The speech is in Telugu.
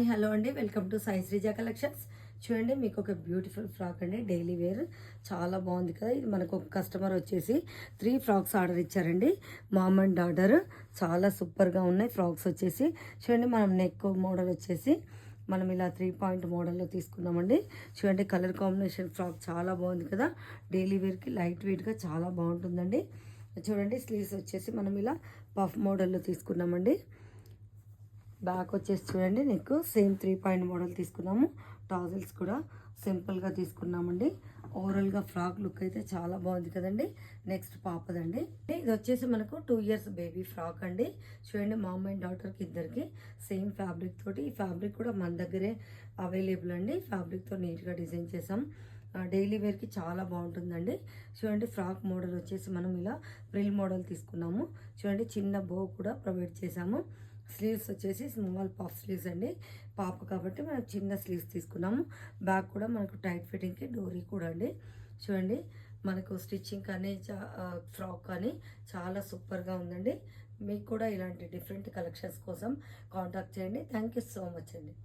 హలో అండి, welcome to Sai Sreeja collections. చూడండి, మీకు ఒక బ్యూటిఫుల్ ఫ్రాక్ అండి, డైలీ వేర్. చాలా బాగుంది కదా. ఇది మనకు ఒక కస్టమర్ వచ్చేసి 3 ఫ్రాక్స్ ఆర్డర్ ఇచ్చారండి. మామ్ అండ్ డాటర్ చాలా సూపర్గా ఉన్నాయి ఫ్రాక్స్ వచ్చేసి. చూడండి, మనం నెక్ మోడల్ వచ్చేసి మనం ఇలా 3 పాయింట్ మోడల్లో తీసుకున్నామండి. చూడండి, కలర్ కాంబినేషన్ ఫ్రాక్ చాలా బాగుంది కదా. డైలీ వేర్కి లైట్ వెయిట్గా చాలా బాగుంటుందండి. చూడండి, స్లీవ్స్ వచ్చేసి మనం ఇలా పఫ్ మోడల్లో తీసుకున్నామండి. బ్యాక్ వచ్చేసి చూడండి, నీకు సేమ్ 3 పాయింట్ మోడల్ తీసుకున్నాము. టాజిల్స్ కూడా సింపుల్గా తీసుకున్నామండి. ఓవరాల్గా ఫ్రాక్ లుక్ అయితే చాలా బాగుంది కదండి. నెక్స్ట్ పాపదండి. ఇది వచ్చేసి మనకు 2 ఇయర్స్ బేబీ ఫ్రాక్ అండి. చూడండి, మామ్ అండ్ డాటర్కి ఇద్దరికి సేమ్ ఫ్యాబ్రిక్ తోటి. ఈ ఫ్యాబ్రిక్ కూడా మన దగ్గరే అవైలబుల్ అండి. ఫ్యాబ్రిక్తో నీట్గా డిజైన్ చేసాం. డైలీ వేర్కి చాలా బాగుంటుందండి. చూడండి, ఫ్రాక్ మోడల్ వచ్చేసి మనం ఇలా ఫ్రిల్ మోడల్ తీసుకున్నాము. చూడండి, చిన్న బో కూడా ప్రొవైడ్ చేసాము. స్లీవ్స్ వచ్చేసి స్మాల్ పఫ్ స్లీవ్స్ అండి. పాప కాబట్టి మనం చిన్న స్లీవ్స్ తీసుకున్నాము. బ్యాక్ కూడా మనకు టైట్ ఫిట్టింగ్కి డోరీ కూడా అండి. చూడండి, మనకు స్టిచ్చింగ్ కానీ ఫ్రాక్ కానీ చాలా సూపర్గా ఉందండి. మీకు కూడా ఇలాంటి డిఫరెంట్ కలెక్షన్స్ కోసం కాంటాక్ట్ చేయండి. థ్యాంక్ యూ సో మచ్ అండి.